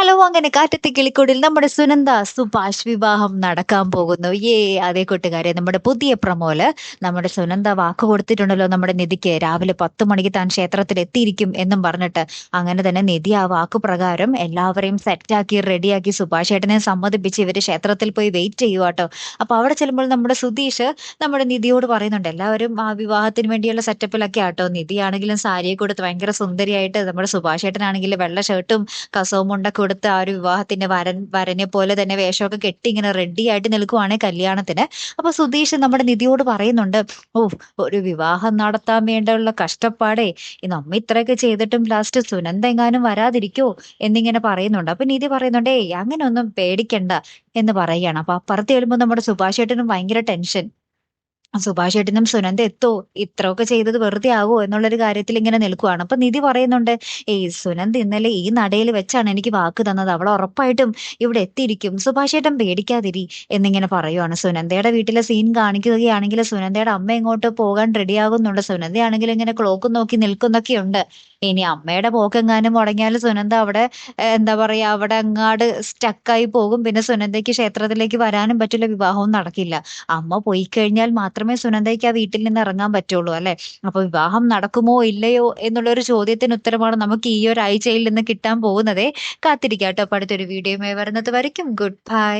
Hello, അങ്ങനെ കാറ്റത്തെ കിളിക്കൂടിൽ നമ്മുടെ സുനന്ദ സുഭാഷ് വിവാഹം നടക്കാൻ പോകുന്നു. അതേ കൂട്ടുകാരെ, നമ്മുടെ പുതിയ പ്രമോല് നമ്മുടെ സുനന്ദ വാക്ക് കൊടുത്തിട്ടുണ്ടല്ലോ നമ്മുടെ നിധിക്ക്. രാവിലെ 10 മണിക്ക് താൻ ക്ഷേത്രത്തിൽ എത്തിയിരിക്കും എന്നും പറഞ്ഞിട്ട്. അങ്ങനെ തന്നെ നിധി ആ വാക്ക് പ്രകാരം എല്ലാവരെയും സെറ്റാക്കി റെഡിയാക്കി സുഭാഷ് ഏട്ടനെ സമ്മതിപ്പിച്ച് ഇവര് ക്ഷേത്രത്തിൽ പോയി വെയിറ്റ് ചെയ്യുവാട്ടോ. അപ്പൊ അവിടെ ചെല്ലുമ്പോൾ നമ്മുടെ സുധീഷ് നമ്മുടെ നിധിയോട് പറയുന്നുണ്ട്, എല്ലാവരും ആ വിവാഹത്തിന് വേണ്ടിയുള്ള സെറ്റപ്പിലൊക്കെ ആട്ടോ. നിധിയാണെങ്കിലും സാരിയെ കൊടുത്ത് ഭയങ്കര സുന്ദരിയായിട്ട്, നമ്മുടെ സുഭാഷ് ഏട്ടനാണെങ്കിലും വെള്ള ഷർട്ടും കസവും മുണ്ടൊക്കെ കൊടുത്ത് ആ ഒരു വിവാഹത്തിന്റെ വരനെ പോലെ തന്നെ വേഷമൊക്കെ കെട്ടി ഇങ്ങനെ റെഡി ആയിട്ട് നിൽക്കുവാണ് കല്യാണത്തിന്. അപ്പൊ സുധീഷ് നമ്മുടെ നിധിയോട് പറയുന്നുണ്ട്, ഓ, ഒരു വിവാഹം നടത്താൻ വേണ്ടിയുള്ള കഷ്ടപ്പാടേ, ഈ നമ്മ ഇത്രയൊക്കെ ചെയ്തിട്ടും ലാസ്റ്റ് സുനന്ദ എങ്ങാനും വരാതിരിക്കോ എന്നിങ്ങനെ പറയുന്നുണ്ട്. അപ്പൊ നിധി പറയുന്നുണ്ട്, ഏയ് അങ്ങനെ ഒന്നും പേടിക്കണ്ട എന്ന് പറയുകയാണ്. അപ്പൊ അപ്പുറത്ത് ചെല്ലുമ്പോൾ നമ്മുടെ സുഭാഷ് ഏട്ടനും ഭയങ്കര ടെൻഷൻ. സുഭാഷ് ഏട്ടനും സുനന്ദ എത്തോ, ഇത്രയൊക്കെ ചെയ്തത് വെറുതെ ആവോ എന്നുള്ളൊരു കാര്യത്തിൽ ഇങ്ങനെ നിൽക്കുവാണ്. അപ്പൊ നിധി പറയുന്നുണ്ട്, ഏയ് സുനന്ദ ഇന്നലെ ഈ നടയിൽ വെച്ചാണ് എനിക്ക് വാക്ക് തന്നത്, അവൾ ഉറപ്പായിട്ടും ഇവിടെ എത്തിയിരിക്കും, സുഭാഷ് ഏട്ടൻ പേടിക്കാതിരി എന്നിങ്ങനെ പറയുവാണ്. സുനന്ദയുടെ വീട്ടിലെ സീൻ കാണിക്കുകയാണെങ്കിൽ സുനന്ദയുടെ അമ്മ ഇങ്ങോട്ട് പോകാൻ റെഡിയാകുന്നുണ്ട്. സുനന്ദയാണെങ്കിൽ ഇങ്ങനെ ക്ലോക്ക് നോക്കി നിൽക്കുന്നൊക്കെയുണ്ട്. ഇനി അമ്മയുടെ പോക്കെങ്ങാനും മുടങ്ങിയാൽ സുനന്ദ അവിടെ എന്താ പറയാ, അവിടെ അങ്ങാട് സ്റ്റക്കായി പോകും. പിന്നെ സുനന്ദയ്ക്ക് ക്ഷേത്രത്തിലേക്ക് വരാനും പറ്റില്ല, വിവാഹവും നടക്കില്ല. അമ്മ പോയി കഴിഞ്ഞാൽ മാത്രമേ സുനന്ദയ്ക്ക് ആ വീട്ടിൽ നിന്ന് ഇറങ്ങാൻ പറ്റുള്ളൂ അല്ലെ. അപ്പൊ വിവാഹം നടക്കുമോ ഇല്ലയോ എന്നുള്ള ഒരു ചോദ്യത്തിന് ഉത്തരമാണ് നമുക്ക് ഈ ഒരു ആഴ്ചയിൽ നിന്ന് കിട്ടാൻ പോകുന്നതേ. കാത്തിരിക്കാട്ടോ. അപ്പൊ അടുത്തൊരു വീഡിയോയുമായി വരുന്നത് വരയ്ക്കും ഗുഡ് ബൈ.